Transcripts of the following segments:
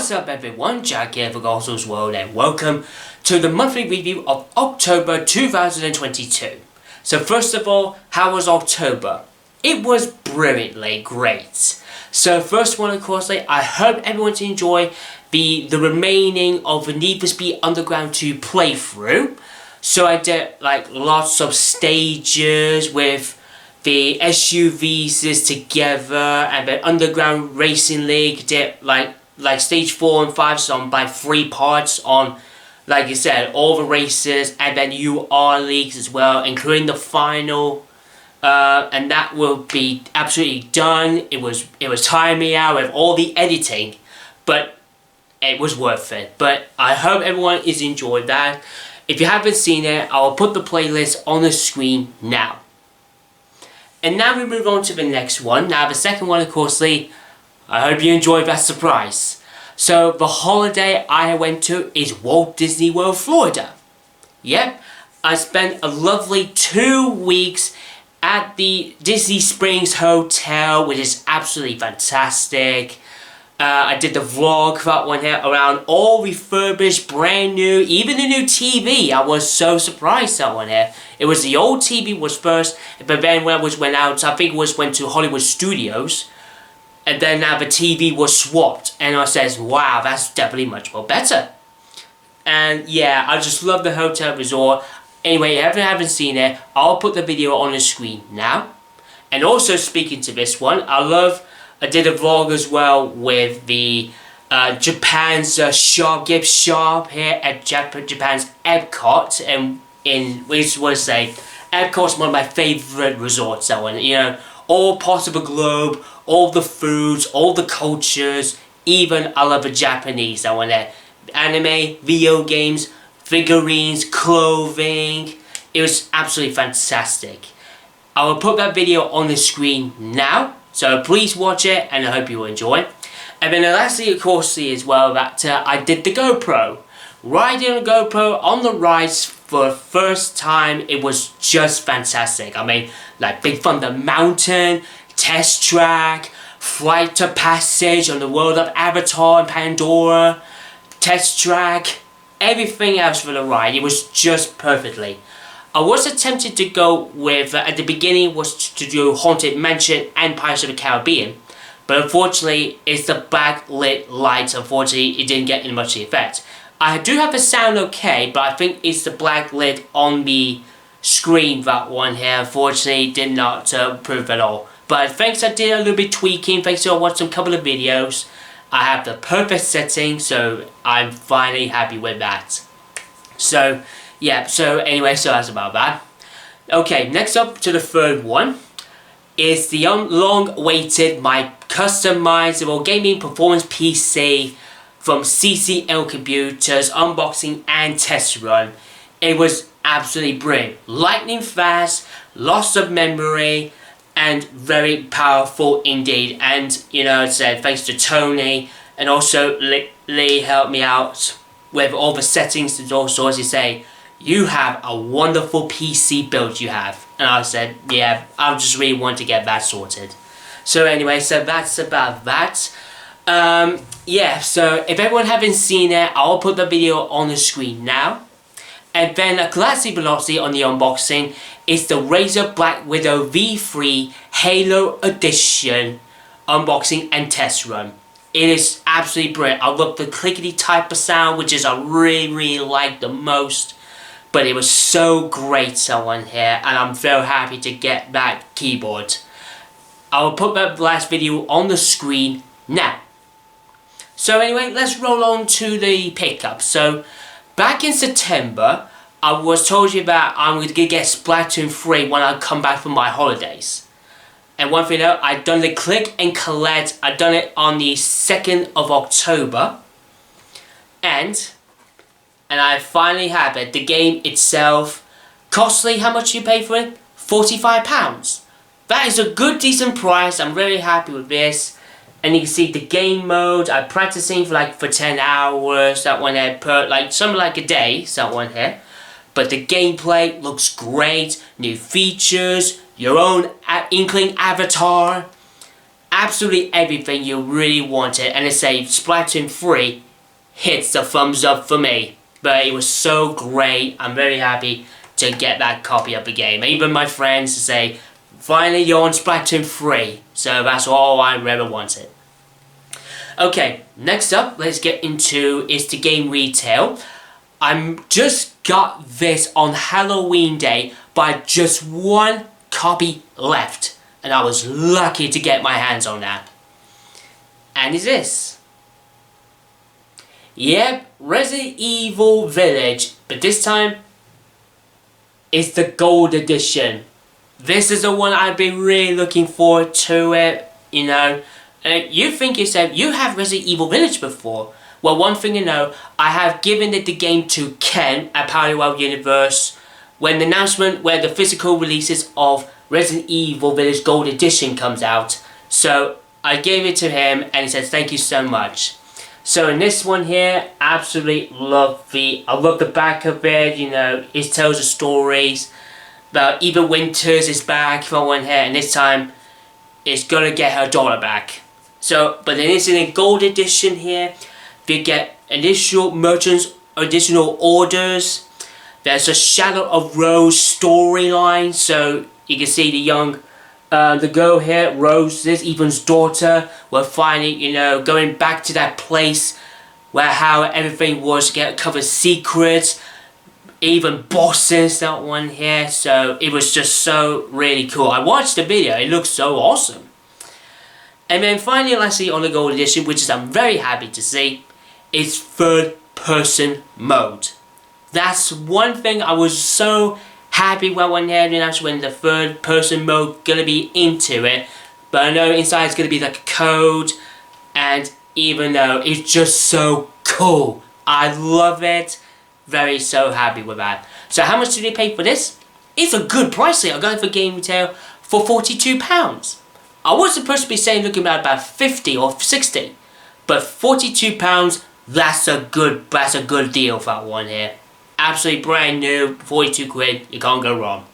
What's up everyone, Jack here for Gosal's World and welcome to the monthly review of October 2022. So first of all, how was October? It was brilliantly great. So first one of course, I hope everyone to enjoy the remaining of the Need for Speed Underground 2 playthrough. So I did like lots of stages with the SUVs together, and the Underground Racing League did like stage 4 and 5 song by 3 parts on, like I said, all the races, and then UR leagues as well, including the final. And that will be absolutely done. It was tiring me out with all the editing, but it was worth it. But I hope everyone is enjoyed that. If you haven't seen it, I'll put the playlist on the screen now. And now we move on to the next one. Now the second one, of course, I hope you enjoyed that surprise. So the holiday I went to is Walt Disney World, Florida. Yep, I spent a lovely 2 weeks at the Disney Springs Hotel, which is absolutely fantastic. I did the vlog for that one here around all refurbished, brand new, even the new TV. I was so surprised that one here. It was the old TV was first, but then when I went out, I think it went to Hollywood Studios, and then now the TV was swapped, and I says, wow, that's definitely much more better. And yeah, I just love the hotel resort. Anyway, if you haven't seen it, I'll put the video on the screen now. And also speaking to this one, I did a vlog as well with the Japan's gift shop here at Japan's Epcot, and Epcot's one of my favorite resorts. That one, you know, all parts of the globe, all the foods, all the cultures. Even I love the Japanese. That one there, anime, video games, figurines, clothing. It was absolutely fantastic. I will put that video on the screen now. So please watch it, and I hope you will enjoy. And then lastly, of course, as well, that I did the GoPro. Riding a GoPro on the rides for the first time, it was just fantastic. I mean, like Big Thunder Mountain, Test Track, Flight to Passage on the World of Avatar and Pandora, Test Track, everything else for the ride. It was just perfectly. I was attempted to go with, at the beginning, was to do Haunted Mansion and Pirates of the Caribbean. But unfortunately, it's the backlit lights. Unfortunately, it didn't get much effect. I do have the sound okay, but I think it's the backlit on the screen, that one here. Unfortunately, did not improve at all. But thanks, I did a little bit tweaking. Thanks to I watched a couple of videos. I have the perfect setting, so I'm finally happy with that. So yeah, so anyway, so that's about that. Okay, next up to the third one is the long-awaited my customizable gaming performance PC from CCL Computers unboxing and test run. It was absolutely brilliant. Lightning fast, lots of memory, and very powerful indeed. And you know, I said thanks to Tony, and also Lee helped me out with all the settings, and also, as you say, you have a wonderful PC build you have. And I said, yeah, I just really want to get that sorted. So anyway, so that's about that. Yeah, so if everyone haven't seen it, I'll put the video on the screen now. And then a classic velocity on the unboxing is the Razer Black Widow V3 Halo Edition unboxing and test run. It is absolutely brilliant. I love the clickety type of sound, which is I really like the most. But it was so great, someone here, and I'm very happy to get that keyboard. I will put that last video on the screen now. So anyway, let's roll on to the pickup. So back in September, I was told you that I'm going to get Splatoon 3 when I come back from my holidays. And one thing else, I've done the click and collect. I've done it on the 2nd of October. And I finally have it. The game itself, costly, how much you pay for it? £45. That is a good decent price. I'm very happy with this. And you can see the game mode. I'm practicing for 10 hours. That one here per something like a day. That one here. But the gameplay looks great. New features. Your own Inkling avatar. absolutely everything you really wanted, and I say Splatoon 3 hits the thumbs up for me. But it was so great. I'm very happy to get that copy of the game. Even my friends say, finally you're on Splatoon 3. So that's all I ever wanted. Okay, next up, let's get into is the game retail. I just got this on Halloween Day, but just one copy left. And I was lucky to get my hands on that. And is this. Yep, Resident Evil Village, but this time it's the gold edition. This is the one I've been really looking forward to it, you know. You think yourself, you have Resident Evil Village before. Well, one thing you know, I have given the game to Ken at Parallel Universe when the announcement where the physical releases of Resident Evil Village Gold Edition comes out. So I gave it to him and he says thank you so much. So in this one here, absolutely love I love the back of it, you know, it tells the stories. But Eva Winters is back for one here, and this time it's gonna get her daughter back. So, but then it's in a gold edition here. You get additional merchants, additional orders. There's a Shadow of Rose storyline, so you can see the young, the girl here, Rose, this Ethan's daughter, will finally, you know, going back to that place where how everything was, get covered secrets, even bosses, that one here. So it was just so really cool. I watched the video, it looks so awesome. And then finally, lastly, on the gold edition, which is I'm very happy to see, is third person mode. That's one thing I was so happy when they announced when the third person mode gonna be into it. But I know inside it's gonna be like a code, and even though it's just so cool, I love it. Very so happy with that. So how much did you pay for this? It's a good price here. I got it for game retail for £42. I was supposed to be saying looking at about 50 or 60, but £42. That's a good deal for that one here. Absolutely brand new, 42 quid. You can't go wrong.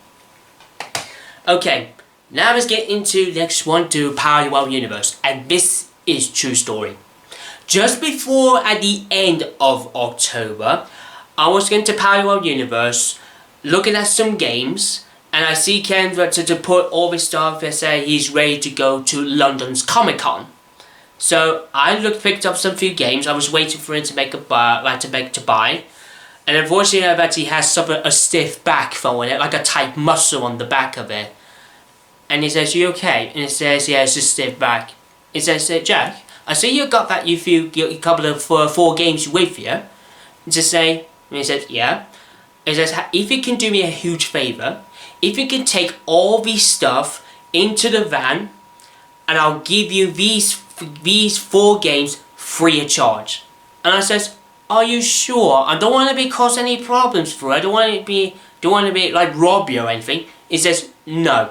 Okay, now let's get into the next one, to Parallel Universe, and this is true story. Just before at the end of October, I was going to Parallel Universe, looking at some games, and I see Ken to put all this stuff and say he's ready to go to London's Comic Con. So I picked up some few games. I was waiting for him to make a buy, to buy, and unfortunately, I bet he has a stiff back for it, like a tight muscle on the back of it. And he says, "You okay?" And he says, "Yeah, it's just stiff back." He says, "Jack, I see you got that a couple of 4 games with you." And just say. And he says, "Yeah." He says, "If you can do me a huge favour, if you can take all these stuff into the van, and I'll give you these 4 games free of charge." And I says, "Are you sure? I don't want to cause any problems for it. I don't want to be like rob you or anything." He says, "No.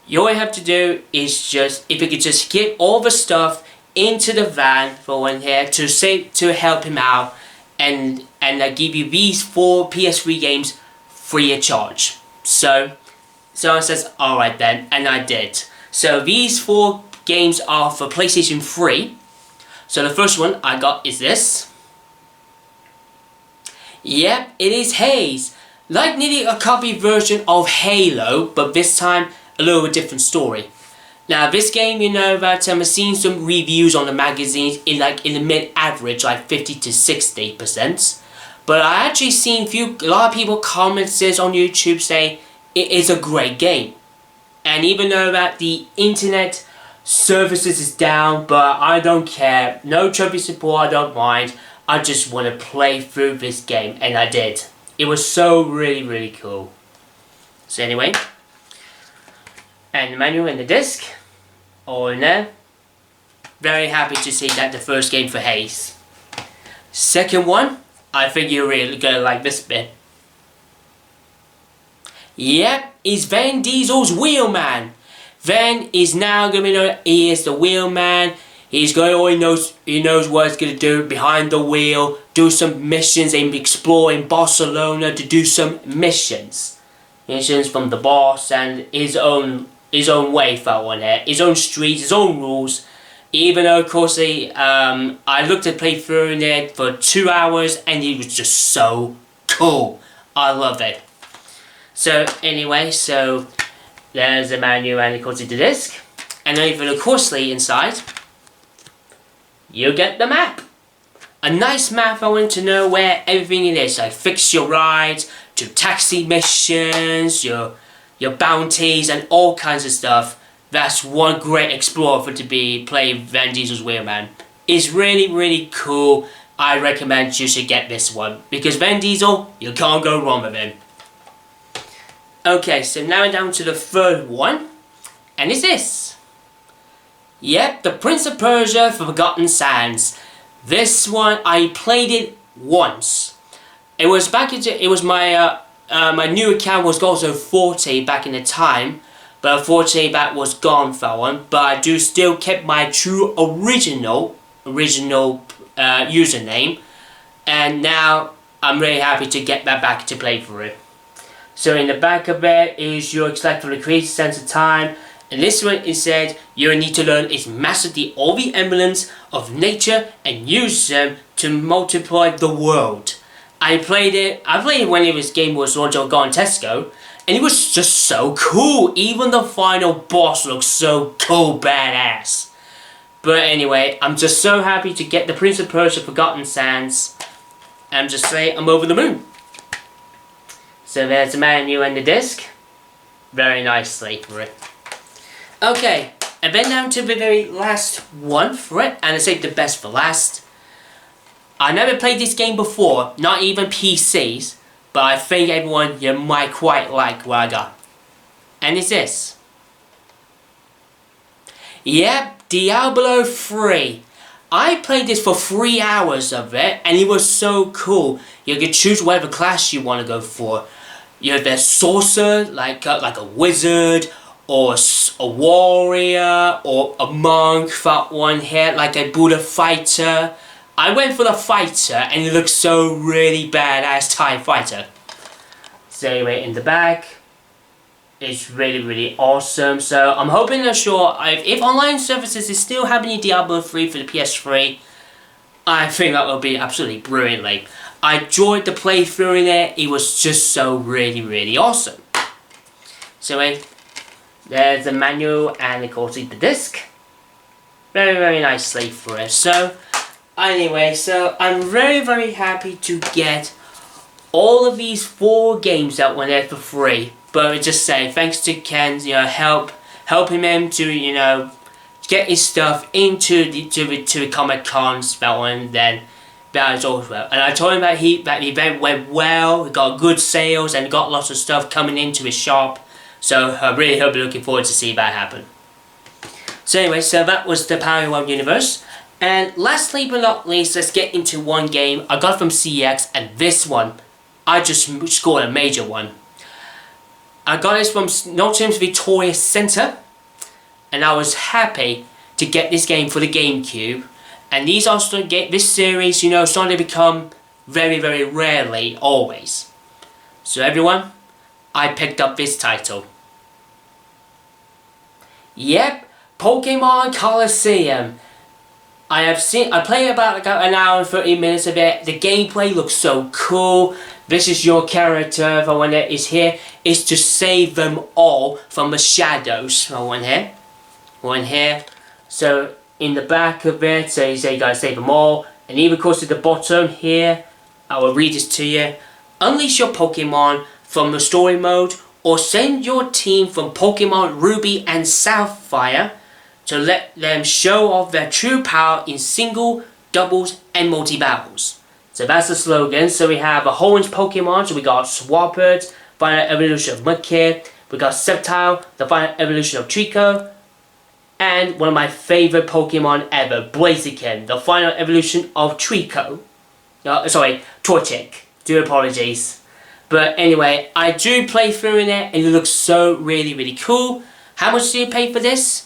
All you have to do is just, if you could just get all the stuff into the van for one here to help him out, and I give you these 4 PS3 games free of charge." So I says, "Alright then," and I did. So these 4 games are for PlayStation 3. So the first one I got is this. Yep, it is Haze. Like nearly a copy version of Halo, but this time a little bit different story. Now this game, you know that I've seen some reviews on the magazines in the mid-average, like 50 to 60%. But I actually seen a lot of people comments on YouTube saying it is a great game. And even though that the internet services is down, but I don't care. No trophy support, I don't mind. I just want to play through this game, and I did. It was so really cool. So anyway, and the manual and the disc, all in there. Very happy to see that the first game for Haze. Second one, I think you're really gonna like this bit. Yep, it's Vin Diesel's Wheelman. Vin is now gonna be known, he is the Wheelman. He's going, he knows what he's gonna do behind the wheel, do some missions and explore in Barcelona to do some missions. Missions from the boss and his own his own way for one here, his own streets, his own rules. Even though, of course, I looked at playthrough in it for 2 hours, and it was just so cool. I love it. So anyway, so there's the menu and of course the disc, and then even of course inside, you get the map. A nice map. I want to know where everything it is. Like fix your rides, to taxi missions, your bounties, and all kinds of stuff. That's one great explorer for to be playing Vin Diesel's Wheelman. It's really, really cool. I recommend you should get this one, because Vin Diesel, you can't go wrong with him. Okay, so now we're down to the third one, and it's this. Yep, the Prince of Persia Forgotten Sands. This one, I played it once. It was back into, it was my my new account was also 40 back in the time, but unfortunately that was gone for one. But I do still keep my true original username, and now I'm really happy to get that back to play through. So in the back of it is your select from the Creative Sense of Time. And this one is said you need to learn is master all the emblems of nature and use them to multiply the world. I played it when it was game was launched on Gone Tesco, and it was just so cool. Even the final boss looks so cool, badass. But anyway, I'm just so happy to get the Prince of Persia Forgotten Sands. I'm just saying, I'm over the moon. So there's the menu and the disc. Very nicely for it. Okay, and then down to the very last one for it, and I saved the best for last. I never played this game before, not even PCs, but I think everyone you might quite like what I got. And it's this. Yep, Diablo 3. I played this for 3 hours of it, and it was so cool. You could choose whatever class you want to go for. You have a sorcerer, like a wizard, or a warrior, or a monk, that one here, like a Buddha fighter. I went for the fighter, and it looks so really badass TIE fighter. So anyway, in the back, it's really, really awesome. So I'm hoping and sure, if online services is still happening Diablo 3 for the PS3, I think that will be absolutely brilliantly. I enjoyed the playthrough in it. It was just so really, really awesome. So anyway, there's the manual and of course the disc. Very, very nicely for it. So anyway, so I'm very, very happy to get all of these 4 games that went there for free. But I just say thanks to Ken, helping him to get his stuff into the Comic Cons that one. Then that is also well. And I told him that the event went well. He got good sales and got lots of stuff coming into his shop. So I really hope you're looking forward to see that happen. So anyway, so that was the Power 1 universe. And lastly but not least, let's get into one game I got from CEX, and this one, I just scored a major one. I got this from Nottingham's Victoria Centre, and I was happy to get this game for the GameCube. And these are this series, starting to become very, very rarely always. So everyone, I picked up this title. Yep, Pokemon Colosseum. I played about an hour and 30 minutes of it. The gameplay looks so cool. This is your character, the one that is here, is to save them all from the shadows. One here. So in the back of it, so you say you gotta save them all. And even of course at the bottom here, I will read this to you. Unleash your Pokemon from the story mode, or send your team from Pokemon Ruby and Sapphire to let them show off their true power in single, doubles, and multi-battles. So that's the slogan. So we have a whole bunch of Pokemon. So we got Swampert, final evolution of Mudkip. We got Sceptile, the final evolution of Trico. And one of my favorite Pokemon ever, Blaziken, the final evolution of Trico. Torchic. Do apologies. But anyway, I do play through in it, and it looks so really, really cool. How much do you pay for this?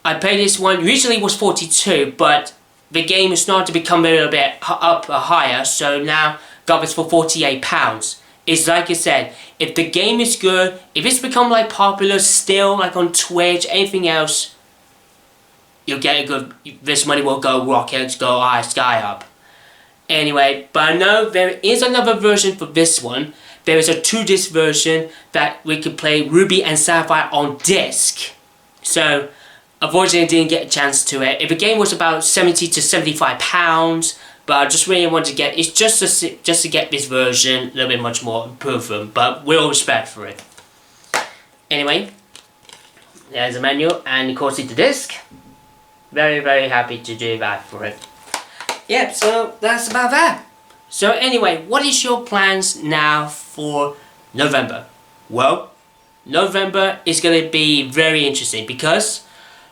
I paid this one, usually was 42, but the game is starting to become a little bit higher, so now got this for £48. It's like I said, if the game is good, if it's become like popular still, like on Twitch, anything else, you'll get a good, this money will go rockets, go high, sky up. Anyway, but I know there is another version for this one. There is a 2-disc version that we could play Ruby and Sapphire on disc. So, unfortunately I didn't get a chance to it. If the game was about 70 to 75 pounds, but I just really want to get, it's just to get this version a little bit much more improved, but with all respect for it. Anyway, there's a manual and of course it's the disc. Very, very happy to do that for it. Yep, so that's about that. So anyway, what is your plans now for November? Well, November is going to be very interesting because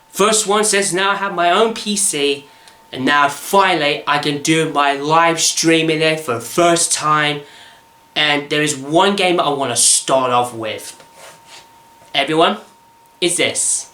first one says now I have my own PC and now finally I can do my live streaming it for the first time, and there is one game I want to start off with. Everyone, is this.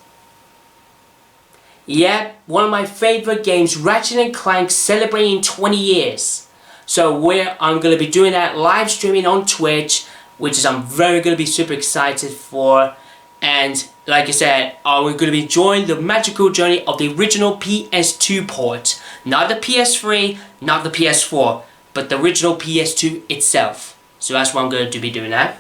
Yeah, one of my favorite games, Ratchet & Clank, celebrating 20 years. So I'm going to be doing that live streaming on Twitch, which is I'm very going to be super excited for. And like I said, we're going to be enjoying the magical journey of the original PS2 port. Not the PS3, not the PS4, but the original PS2 itself. So that's what I'm going to be doing that.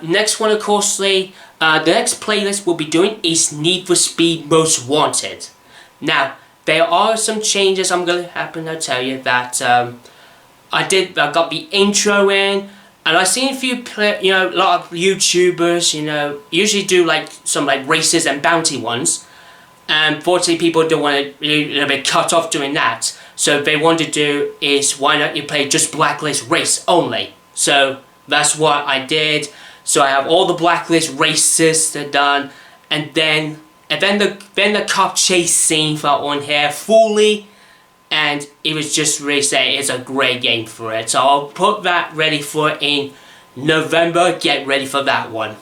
Next one, of course, the next playlist we'll be doing is Need for Speed Most Wanted. Now, there are some changes I'm going to happen to tell you that I got the intro in, and I've seen a few, a lot of YouTubers, usually do like some like races and bounty ones. And fortunately, people don't want to a little bit cut off doing that. So they want to do is why not you play just Blacklist race only. So that's what I did. So I have all the Blacklist races done, and then the cop chase scene for on here fully, and it was just really saying it's a great game for it. So I'll put that ready for in November. Get ready for that one.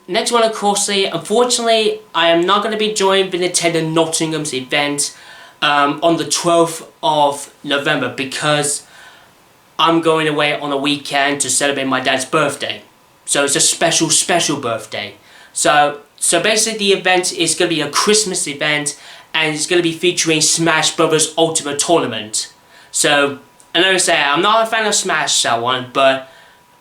Next one, of course, unfortunately, I am not going to be joining the Nintendo Nottingham's event on the 12th of November because I'm going away on a weekend to celebrate my dad's birthday. So it's a special birthday. So basically the event is going to be a Christmas event, and it's going to be featuring Smash Brothers Ultimate Tournament. So, I know I'm not a fan of Smash that one, but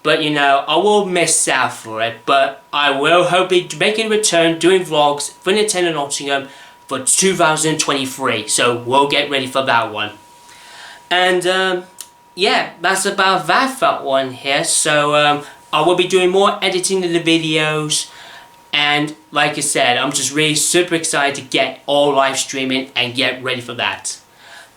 I will miss out for it. But I will hopefully make a return doing vlogs for Nintendo Nottingham for 2023. So we'll get ready for that one. And yeah, that's about that for that one here. So I will be doing more editing of the videos. And like I said, I'm just really super excited to get all live streaming and get ready for that.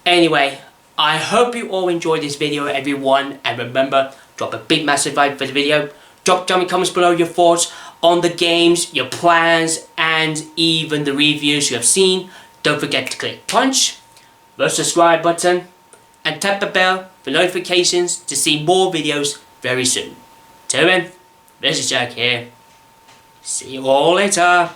Anyway, I hope you all enjoyed this video, everyone. And remember, drop a big massive like for the video. Drop down in the comments below your thoughts on the games, your plans, and even the reviews you have seen. Don't forget to click punch, the subscribe button, and tap the bell for notifications to see more videos very soon. Till then, this is Jack here. See you all later.